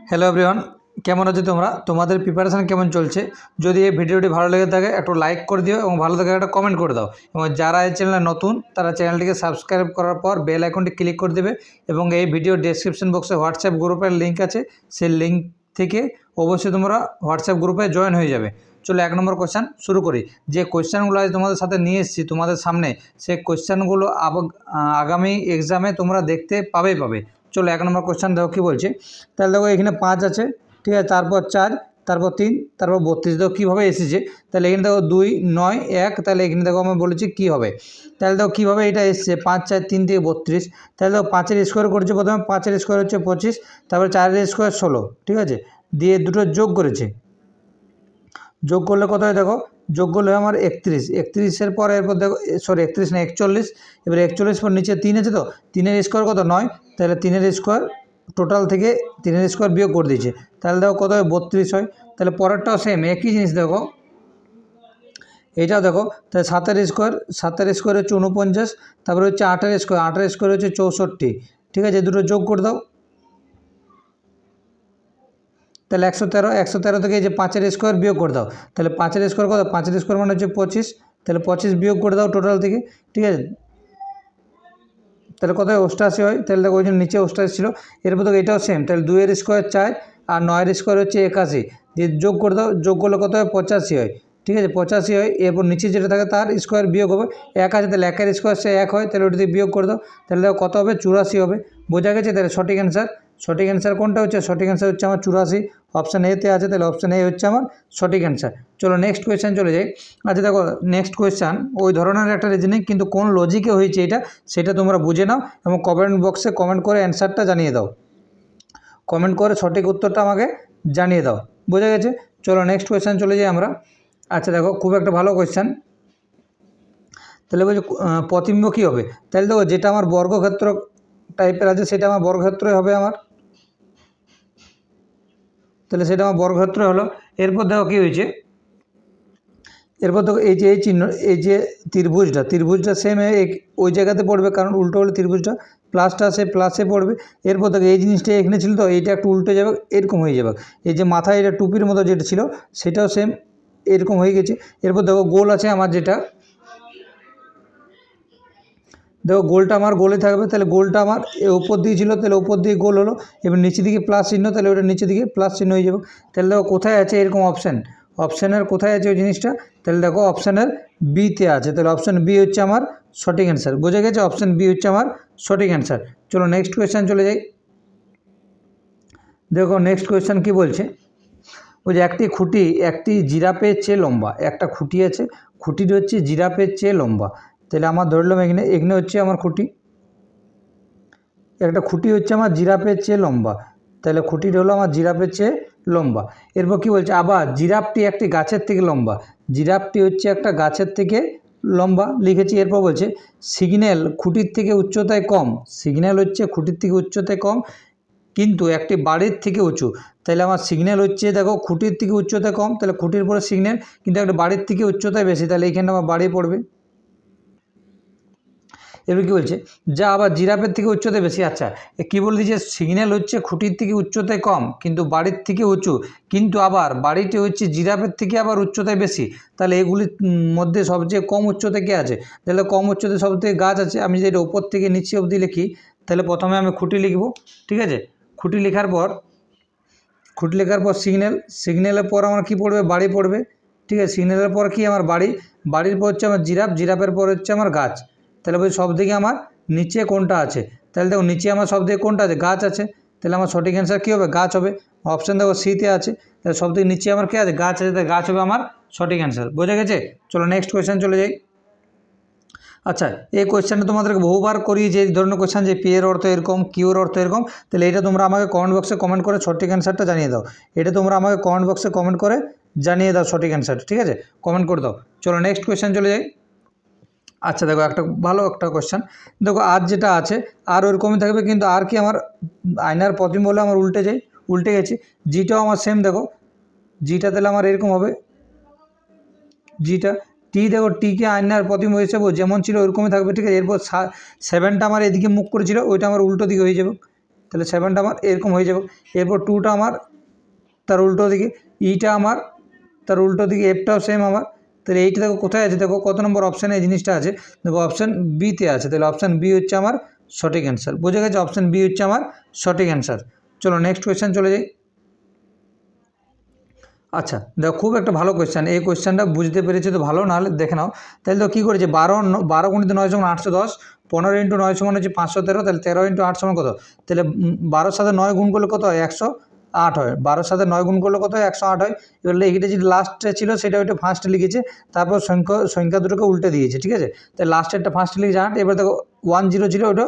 Hello everyone, কেমন আছো তোমরা? তোমাদের প্রিপারেশান কেমন চলছে? যদি এই ভিডিওটি ভালো লেগে থাকে একটু লাইক করে দিও এবং ভালো থাকে একটা কমেন্ট করে দাও। এবং যারা এই চ্যানেলে নতুন তারা চ্যানেলটিকে সাবস্ক্রাইব করার পর বেল আইকনটি ক্লিক করে দেবে। এবং এই ভিডিও ডেসক্রিপশন বক্সে হোয়াটসঅ্যাপ গ্রুপের লিঙ্ক আছে, সেই লিঙ্ক থেকে অবশ্যই তোমরা হোয়াটসঅ্যাপ গ্রুপে জয়েন হয়ে যাবে। চলো 1 নম্বর কোয়েশ্চান শুরু করি। যে কোয়েশ্চানগুলো আজ তোমাদের সাথে নিয়ে এসেছি তোমাদের সামনে, সেই কোয়েশ্চানগুলো আগামী এক্সামে তোমরা দেখতে পাবে। চলো 1 নম্বর কোয়েশ্চান দেখো কী বলছে। তাহলে দেখো এখানে 5 আছে, ঠিক আছে, তারপর 4, তারপর 3, তারপর 32। দেখো কীভাবে এসেছে। তাহলে এখানে দেখো 2, 9, 1। তাহলে এখানে দেখো আমি বলেছি কী হবে। তাহলে দেখো কীভাবে এটা এসছে, 5, 4, 3 থেকে 32। তাহলে দেখো 5-এর স্কোয়ার করেছে প্রথমে, 5-এর স্কোয়ার হচ্ছে 25, তারপরে 4-এর স্কোয়ার 16, ঠিক আছে, দিয়ে দুটো যোগ করেছে। যোগ করলে কত হয় দেখো, যোগ করলে আমার 31। 31-এর পর এরপর দেখো, সরি 31 না 41। এবার 41 পর নিচে 3 আছে, তো 3-এর স্কোয়ার কত 9। তাহলে 3-এর স্কোয়ার টোটাল থেকে 3-এর স্কোয়ার বিয়োগ করে দিয়েছে। তাহলে দেখো কত হয় 32 হয়। তাহলে পরেরটাও সেম একই জিনিস দেখো, এটাও দেখো। তাহলে 7-এর স্কোয়ার, 7-এর স্কোয়ার হচ্ছে 49, তারপরে হচ্ছে 8-এর স্কোয়ার, 8-এর স্কোয়ার হচ্ছে 64, ঠিক আছে, দুটো যোগ করে দাও। তাহলে 113, 113 থেকে এই যে 5-এর স্কোয়ার বিয়োগ করে দাও। তাহলে 5-এর স্কোয়ার কত, 5-এর স্কোয়ার মানে হচ্ছে 25। তাহলে 25 বিয়োগ করে দাও টোটাল থেকে, ঠিক আছে। তাহলে কত হয় 88 হয়। তাহলে দেখো ওই জন্য নিচে 88 ছিল। এরপর দেখো এটাও সেম। তাহলে 2-এর স্কোয়ার 4 আর 9-এর স্কোয়ার হচ্ছে 81, দিয়ে যোগ করে দাও। যোগ করলে কত হয় 85 হয়, ঠিক আছে, 85 হয়। এরপর নিচে যেটা থাকে তার স্কোয়ার বিয়োগ হবে। 1 আছে, তাহলে 1-এর স্কোয়ার সে 1 হয়, তাহলে ওটা দিয়ে বিয়োগ করে দাও। তাহলে দেখো কত হবে 84 হবে। বোঝা গেছে? তাহলে সঠিক অ্যান্সার কোনটা হচ্ছে? সঠিক অ্যান্সার হচ্ছে আমার 84, অপশান এতে আছে। তাহলে অপশান এ হচ্ছে আমার সঠিক অ্যান্সার। চলো নেক্সট কোয়েশ্চান চলে যাই। আচ্ছা দেখো নেক্সট কোয়েশ্চান ওই ধরনের একটা রিজনিং, কিন্তু কোন লজিকে হয়েছে এটা সেটা তোমরা বুঝে নাও এবং কমেন্ট বক্সে কমেন্ট করে অ্যান্সারটা জানিয়ে দাও। কমেন্ট করে সঠিক উত্তরটা আমাকে জানিয়ে দাও। বোঝা গেছে? চলো নেক্সট কোয়েশ্চান চলে যাই আমরা। আচ্ছা দেখো খুব একটা ভালো কোয়েশ্চান। তাহলে বলছি প্রতিবিম্ব কী হবে। তাহলে দেখো যেটা আমার বর্গক্ষেত্র টাইপের আছে সেটা আমার বর্গক্ষেত্রই হবে আমার। তাহলে সেটা আমার বর্গক্ষেত্র হলো। এরপর দেখো কী হয়েছে, এরপর দেখো এই যে এই চিহ্ন, এই যে ত্রিভুজটা সেম ওই জায়গাতে পড়বে, কারণ উল্টো হলে ত্রিভুজটা প্লাসটা সে প্লাসে পড়বে। এরপর দেখো এই জিনিসটা এখানে ছিল, তো এইটা একটু উল্টে যাবে, এরকম হয়ে যাবে। এই যে মাথায় এটা টুপির মতো যেটা ছিল সেটাও সেম এরকম হয়ে গেছে। এরপর দেখো গোল আছে আমার, যেটা দেখো গোলটা আমার গোলে থাকবে। তাহলে গোলটা আমার উপর দিকে ছিল, তাহলে উপর দিকে গোল হলো। এবার নিচে দিকে প্লাস চিহ্ন, তাহলে ওটা নিচে দিকে প্লাস চিহ্ন হয়ে যাবে। তাহলে দেখো কোথায় আছে এরকম অপশানের কোথায় আছে ওই জিনিসটা। তাহলে দেখো অপশানের বিতে আছে। তাহলে অপশান বি হচ্ছে আমার সঠিক অ্যান্সার। বোঝা গেছে? অপশান বি হচ্ছে আমার সঠিক অ্যান্সার। চলো নেক্সট কোয়েশ্চান চলে যাই। দেখো নেক্সট কোয়েশ্চান কী বলছে। ওই যে একটি জিরাফের চেয়ে লম্বা, একটা খুঁটি আছে, খুঁটিটি হচ্ছে জিরাফের চেয়ে লম্বা। তাহলে আমার ধরলাম এখানে হচ্ছে আমার খুঁটি, একটা খুঁটি হচ্ছে আমার জিরাফের চেয়ে লম্বা। তাহলে খুঁটিটি হলো আমার জিরাফের চেয়ে লম্বা। এরপর কী বলছে, আবার জিরাফটি একটি গাছের থেকে লম্বা, জিরাফটি হচ্ছে একটা গাছের থেকে লম্বা লিখেছি। এরপর বলছে সিগন্যাল খুঁটির থেকে উচ্চতায় কম, সিগন্যাল হচ্ছে খুঁটির থেকে উচ্চতায় কম কিন্তু একটি বাড়ির থেকে উঁচু। তাহলে আমার সিগন্যাল হচ্ছে দেখো খুঁটির থেকে উচ্চতা কম, তাহলে খুঁটির পরে সিগন্যাল, কিন্তু একটা বাড়ির থেকে উচ্চতায় বেশি, তাহলে এইখানে আমার বাড়ি পড়বে। এবার কী বলছে, যা আবার জিরাফের থেকে উচ্চতায় বেশি। আচ্ছা কী বলে দিয়েছে, সিগন্যাল হচ্ছে খুঁটির থেকে উচ্চতায় কম কিন্তু বাড়ির থেকে উঁচু, কিন্তু আবার বাড়িটি হচ্ছে জিরাফের থেকে আবার উচ্চতায় বেশি। তাহলে এগুলির মধ্যে সবচেয়ে কম উচ্চতায় কে আছে? তাহলে কম উচ্চতায় সবথেকে গাছ আছে। আমি যদি এটা ওপর থেকে নিচে অবধি লিখি, তাহলে প্রথমে আমি খুঁটি লিখব, ঠিক আছে, খুঁটি লেখার পর সিগন্যালের পর আমার কী পড়বে, বাড়ি পড়বে, ঠিক আছে। সিগন্যালের পর কি আমার বাড়ির পর হচ্ছে আমার জিরাফের পর হচ্ছে আমার গাছ। তাহলে বলছি সব থেকে আমার নিচে কোনটা আছে। তাহলে দেখো নিচে আমার সব থেকে কোনটা আছে, গাছ আছে। তাহলে আমার সঠিক অ্যান্সার কী হবে, গাছ হবে। অপশান দেখো সিতে আছে। তাহলে সব থেকে নিচে আমার কী আছে, গাছ আছে। তাহলে গাছ হবে আমার সঠিক অ্যান্সার। বোঝা গেছে? চলো নেক্সট কোয়েশ্চেন চলে যাই। আচ্ছা এই কোয়েশ্চেনটা তোমাদেরকে বহুবার করিয়েছি, এই ধরনের কোয়েশ্চেন যে পি এর অর্থ এরকম, কিউ এর অর্থ এরকম। তাহলে এটা তোমরা আমাকে কমেন্ট বক্সে কমেন্ট করে সঠিক অ্যান্সারটা জানিয়ে দাও। এটা তোমরা আমাকে কমেন্ট বক্সে কমেন্ট করে জানিয়ে দাও সঠিক অ্যান্সার, ঠিক আছে, কমেন্ট করে দাও। চলো নেক্সট কোয়েশ্চেন চলে যাই। আচ্ছা দেখো একটা কোয়েশ্চেন। দেখো আর যেটা আছে আর ওরকমই থাকবে, কিন্তু আর কি আমার আয়নার প্রতিবিম্ব বলে আমার উল্টে গেছে। জিটাও আমার সেম, দেখো জিটা তাহলে আমার এরকম হবে, জিটা টি দেখো টিকে আয়নার প্রতিবিম্ব হিসেবে যেমন ছিল ওইরকমই থাকবে, ঠিক আছে। এরপর 7টা আমার এদিকে মুখ করেছিল, ওইটা আমার উল্টো দিকে হয়ে যাবে, তাহলে 7টা আমার এরকম হয়ে যাবে। এরপর 2টা আমার তার উল্টো দিকে, ইটা আমার তার উল্টো দিকে, এফটাও সেম আমার। তাহলে এইটা দেখো কোথায় আছে, দেখো কত নম্বর অপশানে এই জিনিসটা আছে, দেখো অপশান বিতে আছে। তাহলে অপশান বি হচ্ছে আমার সঠিক অ্যান্সার। বুঝে গেছে, অপশান বি হচ্ছে আমার সঠিক অ্যান্সার। চলো নেক্সট কোয়েশ্চেন চলে যাই। আচ্ছা দেখো খুব একটা ভালো কোয়েশ্চেন, এই কোয়েশ্চেনটা বুঝতে পেরেছি তো ভালো, নাহলে দেখে নাও। তাহলে তো কী করেছে, 12 গুণিত 9 সমান 810, 15 ইন্টু 9 সমান হচ্ছে 513, তাহলে 13 ইন্টু 8 সমান কত, তাহলে 12-র সাথে 9 গুণ করলে কত হয়, 108 হয়। 12-র সাথে 9 গুণ করলে কত হয়, 108 হয়। এবার এইটা যেটা লাস্টে ছিল সেটা ওইটা ফার্স্টে লিখেছে, তারপর সংখ্যা দুটোকে উল্টে দিয়েছে, ঠিক আছে। তাহলে লাস্টেরটা ফার্স্টে লিখেছে 8, এবার দেখো 10 ছিল ওটা,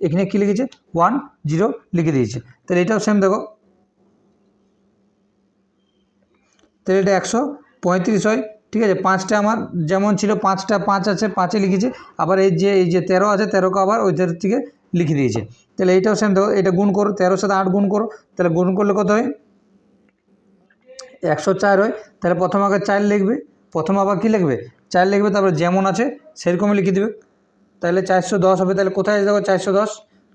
এখানে কী লিখেছে 10 লিখে দিয়েছে। তাহলে এটাও সেম দেখো, তাহলে এটা 135 হয়, ঠিক আছে। 5টা আমার যেমন ছিল, 5টা 5 আছে, 5-এ লিখেছে, আবার এই যে 13 আছে, 13কে আবার ওই 13 থেকে লিখে দিয়েছে। তাহলে এইটাও সেম দেখো, এটা গুণ করো, 13-র সাথে 8 গুণ করো, তাহলে গুণ করলে কত হয়, 104 হয়। তাহলে প্রথম আগে 4 লিখবে, প্রথম আবার কী লিখবে, 4 লিখবে, তারপর যেমন আছে সেরকমই লিখে দেবে। তাহলে 410 হবে। তাহলে কোথায় দেখো 410,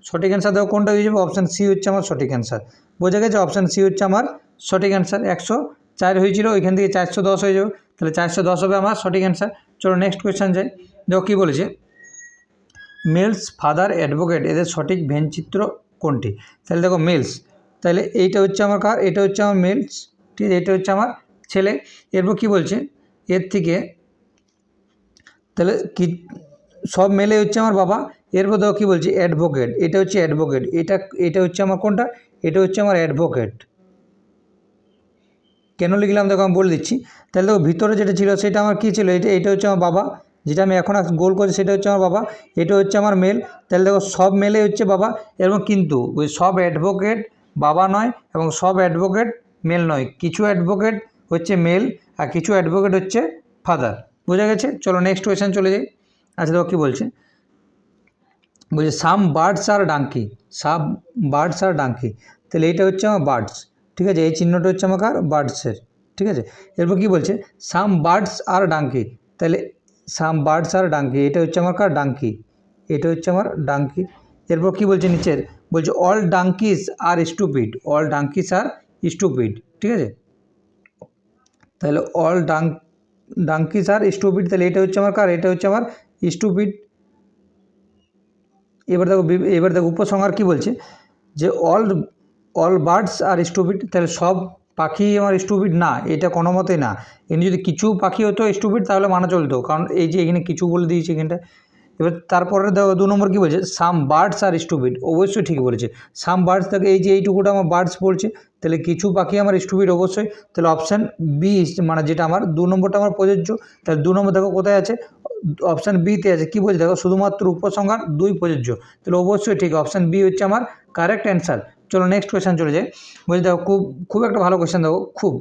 সঠিক অ্যান্সার দেখো কোনটা হয়ে যাবে, অপশান সি হচ্ছে আমার সঠিক অ্যান্সার। বোঝা গেছে, অপশান সি হচ্ছে আমার সঠিক অ্যান্সার। 104 হয়েছিল, ওইখান থেকে 410 হয়ে যাবে, তাহলে 410 হবে আমার সঠিক অ্যান্সার। চলো নেক্সট কোয়েশ্চেন যাই। দেখো কী বলেছে, মিলস, ফাদার, অ্যাডভোকেট এদের সঠিক ভেনচিত্র কোনটি। তাহলে দেখো মিলস, তাহলে এইটা হচ্ছে আমার কার, এটা হচ্ছে আমার মিলস, ঠিক আছে, এটা হচ্ছে আমার ছেলে। এরপর কী বলছে, এর থেকে তাহলে কি সব মেলে হচ্ছে আমার বাবা। এরপর দেখো কী বলছে, অ্যাডভোকেট, এটা হচ্ছে অ্যাডভোকেট, এটা হচ্ছে আমার কোনটা, এটা হচ্ছে আমার অ্যাডভোকেট। কেন লিখলাম দেখো আমি বলে দিচ্ছি। তাহলে দেখো ভিতরে যেটা ছিল সেটা আমার কী ছিল, এটা হচ্ছে আমার বাবা, যেটা আমি এখন গোল করছি সেটা হচ্ছে আমার বাবা, এটা হচ্ছে আমার মেল। তাহলে দেখো সব মেলে হচ্ছে বাবা, এবং কিন্তু ওই সব অ্যাডভোকেট বাবা নয়, এবং সব অ্যাডভোকেট মেল নয়, কিছু অ্যাডভোকেট হচ্ছে মেল আর কিছু অ্যাডভোকেট হচ্ছে ফাদার। বোঝা গেছে। চলো নেক্সট কোয়েশ্চেন চলে যাই। আচ্ছা দেখো কী বলছে, সাম বার্ডস আর ডাঙ্কি, সাম বার্ডস আর ডাঙ্কি, তাহলে এইটা হচ্ছে আমার বার্ডস, ঠিক আছে, এই চিহ্নটা হচ্ছে আমার বার্ডসের, ঠিক আছে। এরপর কী বলছে, সাম বার্ডস আর ডাঙ্কি, তাহলে সাম বার্ডস আর ডাঙ্কি, এটা হচ্ছে আমার ডাঙ্কি, এটা হচ্ছে আমার ডাঙ্কি। এরপর কী বলছে নিচের, বলছে অল ডাঙ্কিস আর স্টুপিড, অল ডাঙ্কিস আর স্টুপিড, ঠিক আছে। তাহলে অল ডাঙ্কিস আর স্টুপিড, তাহলে এটা হচ্ছে আমার এটা হচ্ছে আমার স্টুপিড। এবার দেখো উপসংহার কী বলছে, যে অল বার্ডস আর স্টুপিড, তাহলে সব পাখি আমার স্টুপিড না, এটা কোনো মতেই না। এখানে যদি কিছু পাখি হতো স্টুপিড তাহলে মানা চলতো, কারণ এই যে এখানে কিছু বলে দিয়েছে এখানটা। এবার তারপরে দেখো 2 নম্বর কী বলছে, সাম বার্ডস আর স্টুপিড, অবশ্যই ঠিক বলেছে। সাম বার্ডস থেকে এই যে এইটুকুটা আমার বার্ডস বলছে, তাহলে কিছু পাখি আমার স্টুপিড অবশ্যই। তাহলে অপশান বি, মানে যেটা আমার 2 নম্বরটা আমার প্রযোজ্য। তাহলে 2 নম্বর দেখো কোথায় আছে, অপশান বিতে আছে। কী বলছে দেখো, শুধুমাত্র উপসংহার 2 প্রযোজ্য, তাহলে অবশ্যই ঠিক, অপশান বি হচ্ছে আমার কারেক্ট অ্যান্সার। চলো নেক্সট কোয়েশ্চেন চলে যাই। বলছে দেখো খুব একটা ভালো কোয়েশ্চেন, দেখো খুব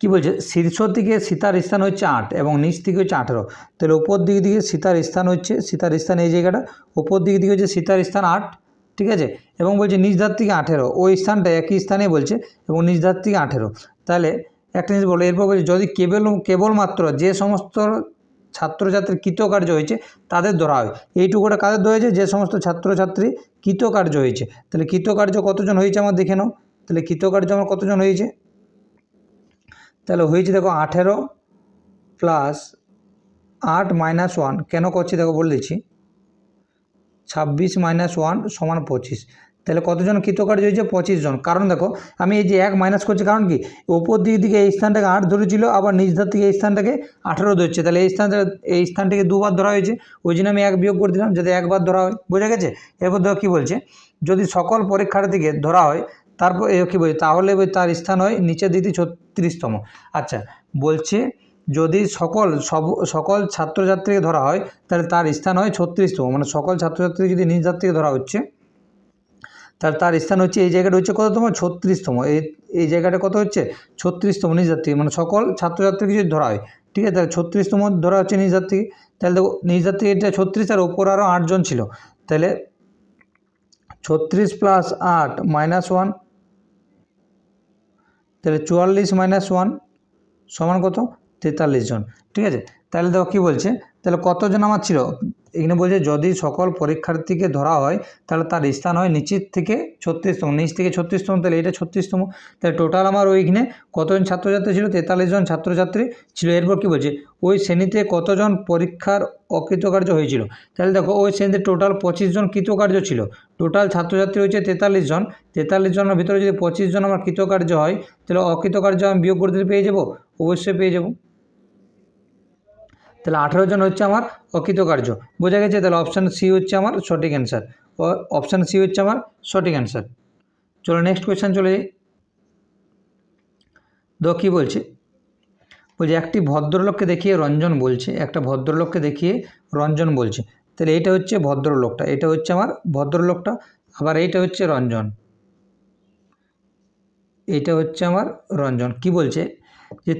কী বলছে, শীর্ষ দিকে সীতার স্থান হচ্ছে 8 এবং নিচ দিকে হচ্ছে 18, তাহলে উপর দিকে সীতার স্থান হচ্ছে, সীতার স্থান এই জায়গাটা, উপর দিকে হচ্ছে সীতার স্থান 8, ঠিক আছে, এবং বলছে নিচ ধার থেকে 18, ওই স্থানটা একই স্থানে বলছে, এবং নিচ ধার থেকে 18। তাহলে একটা জিনিস বলো, এরপর বলছে যদি কেবলমাত্র যে সমস্ত ছাত্রছাত্রীর কৃতকার্য হয়েছে তাদের ধরা হয়, এইটুকুটা কাদের ধরা হয়েছে, যে সমস্ত ছাত্রছাত্রী কৃতকার্য হয়েছে। তাহলে কৃতকার্য কতজন হয়েছে আমার দেখে নাও, তাহলে কৃতকার্য আমার কতজন হয়েছে, তাহলে হয়েছে দেখো 18 প্লাস 8 মাইনাস 1, কেন করছি দেখো বলে দিচ্ছি, 26 মাইনাস 1 সমান 25, তাহলে কতজন কৃতকার্য হয়েছে, 25 জন। কারণ দেখো আমি এই যে 1 মাইনাস করছি, কারণ কি ওপর দিকে এই স্থানটাকে 8 ধরেছিল, আবার নিচ ধার থেকে এই স্থানটাকে 18 ধরছে, তাহলে এই স্থানটাকে দুবার ধরা হয়েছে, ওই জন্য আমি 1 বিয়োগ করে দিলাম যাতে একবার ধরা হয়। বোঝা গেছে। এরপর দেখো কী বলছে, যদি সকল পরীক্ষার্থীকে ধরা হয়, তারপর কী বলছে, তাহলে তার স্থান হয় নিচের দিকে 36তম। আচ্ছা বলছে যদি সকল ছাত্রছাত্রীকে ধরা হয় তাহলে তার স্থান হয় 36তম, মানে সকল ছাত্রছাত্রী যদি নিজ ধার থেকে ধরা হচ্ছে তাহলে তার স্থান হচ্ছে এই জায়গাটা হচ্ছে কততম, 36তম। এই জায়গাটা কত হচ্ছে, 36তম নিজ ধার থেকে, মানে সকল ছাত্রছাত্রীকে যদি ধরা হয়, ঠিক আছে, তাহলে 36তম ধরা হচ্ছে নিজ ধার থেকে। তাহলে দেখো নিজ ধার থেকে এটা 36, আর ওপর আরও 8 জন ছিল, তাহলে 36 প্লাস 8 মাইনাস 1, তাহলে 44 মাইনাস 1 সমান কত, 43 জন, ঠিক আছে। তাহলে দেখো কী বলছে, তাহলে কতজন আমার ছিল, এখানে বলছে যদি সকল পরীক্ষার্থীকে ধরা হয় তাহলে তার স্থান হয় নিচের থেকে 36তম, নিচ থেকে 36তম, তাহলে এটা 36তম। তাহলে টোটাল আমার ওইখানে কতজন ছাত্রছাত্রী ছিল? 43 জন ছাত্রছাত্রী ছিল। এরপর কী বলছে, ওই শ্রেণীতে কতজন পরীক্ষার অকৃতকার্য হয়েছিল? তাহলে দেখো ওই শ্রেণীতে টোটাল 25 জন কৃতকার্য ছিল। টোটাল ছাত্রছাত্রী হচ্ছে 43 জন, 43 জনের ভিতরে যদি 25 জন আমার কৃতকার্য হয় তাহলে অকৃতকার্য আমি বিয়োগ করতে পেয়ে যাব, অবশ্যই পেয়ে যাব। তাহলে 18 জন হচ্ছে আমার অকৃতকার্য, বোঝা গেছে? তাহলে অপশান সি হচ্ছে আমার সঠিক অ্যান্সার, অপশান সি হচ্ছে আমার সঠিক অ্যান্সার। চলো নেক্সট কোয়েশ্চেন চলে যাই। দেখো কী বলছে, বলছে একটি ভদ্রলোককে দেখিয়ে রঞ্জন বলছে, একটা ভদ্রলোককে দেখিয়ে রঞ্জন বলছে। তাহলে এটা হচ্ছে ভদ্রলোকটা, এটা হচ্ছে আমার ভদ্রলোকটা, আবার এইটা হচ্ছে রঞ্জন, এটা হচ্ছে আমার রঞ্জন। কি বলছে যে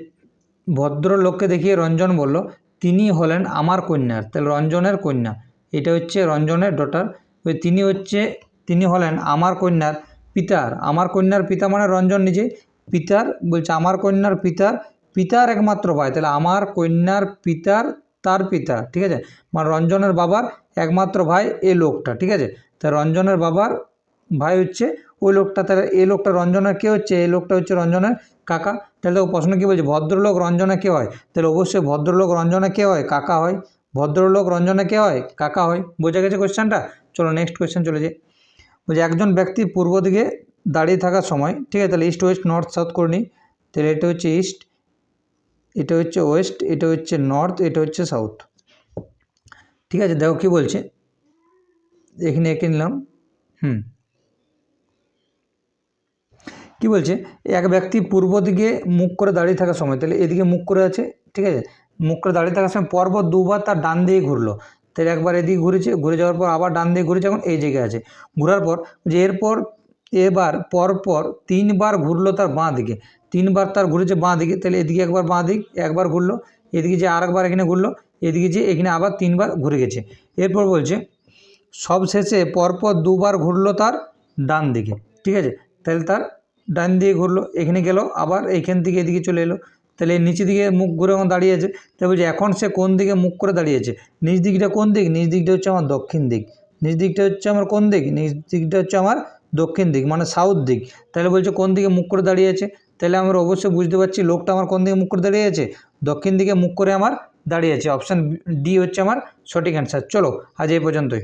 ভদ্রলোককে দেখিয়ে রঞ্জন বলল তিনি হলেন আমার কন্যার, তাহলে রঞ্জনের কন্যা, এটা হচ্ছে রঞ্জনের ডটার। তিনি হলেন আমার কন্যার পিতার, আমার কন্যার পিতা মানে রঞ্জন নিজে, পিতার বলছে আমার কন্যার পিতার একমাত্র ভাই, তাহলে আমার কন্যার পিতার তার পিতা, ঠিক আছে, মানে রঞ্জনের বাবার একমাত্র ভাই এই লোকটা, ঠিক আছে। তা রঞ্জনের বাবার ভাই হচ্ছে ওই লোকটা, তাহলে এই লোকটা রঞ্জনের কে হচ্ছে? এই লোকটা হচ্ছে রঞ্জনের কাকা। তাহলে ও প্রশ্ন কী বলছে, ভদ্রলোক রঞ্জনে কে হয়? তাহলে অবশ্যই ভদ্রলোক রঞ্জনে কে হয়? কাকা হয়। ভদ্রলোক রঞ্জনে কে হয়? কাকা হয়। বোঝা গেছে কোয়েশ্চেনটা? চলো নেক্সট কোয়েশ্চেন চলে যাই। বলছে একজন ব্যক্তি পূর্ব দিকে দাঁড়িয়ে থাকার সময়, ঠিক আছে, তাহলে ইস্ট ওয়েস্ট নর্থ সাউথ করে নিই। তাহলে এটা হচ্ছে ইস্ট, এটা হচ্ছে ওয়েস্ট, এটা হচ্ছে নর্থ, এটা হচ্ছে সাউথ, ঠিক আছে। দেখো কী বলছে, এখানে এঁকে নিলাম। কি বলছে, এক ব্যক্তি পূর্ব দিকে মুখ করে দাঁড়িয়ে থাকার সময়, তাহলে এদিকে মুখ করে আছে, ঠিক আছে, মুখ করে দাঁড়িয়ে থাকার সময় পরপর দুবার তার ডান দিকে ঘুরলো। তাহলে একবার এদিকে ঘুরেছে, ঘুরে যাওয়ার পর আবার ডান দিকে ঘুরেছে, এখন এই জায়গায় আছে। ঘোরার পর যে এবার পরপর 3বার ঘুরলো তার বাঁ দিকে, 3বার তার ঘুরেছে বাঁ দিকে, তাহলে এদিকে একবার বাঁ দিক একবার ঘুরলো, এদিকে যে আরেকবার এখানে ঘুরলো, এদিকে যে এখানে আবার 3বার ঘুরে গেছে। এরপর বলছে সব শেষে পরপর 2বার ঘুরলো তার ডান দিকে, ঠিক আছে, তাহলে তার ডান দিকে ঘুরলো, এখানে গেল, আবার এইখান থেকে এদিকে চলে এলো, তাহলে নিচের দিকে মুখ ঘুরে এখন দাঁড়িয়ে আছে। তাই বলছে এখন সে কোন দিকে মুখ করে দাঁড়িয়েছে? নিচ দিকটা কোন দিক? নিচ দিকটা হচ্ছে আমার দক্ষিণ দিক। নিচ দিকটা হচ্ছে আমার কোন দিক? নিচ দিকটা হচ্ছে আমার দক্ষিণ দিক, মানে সাউথ দিক। তাহলে বলছে কোন দিকে মুখ করে দাঁড়িয়ে আছে, তাহলে আমরা অবশ্যই বুঝতে পারছি লোকটা আমার কোন দিকে মুখ করে দাঁড়িয়ে আছে? দক্ষিণ দিকে মুখ করে আমার দাঁড়িয়ে আছে। অপশান ডি হচ্ছে আমার সঠিক অ্যান্সার। চলো আজ এই পর্যন্তই।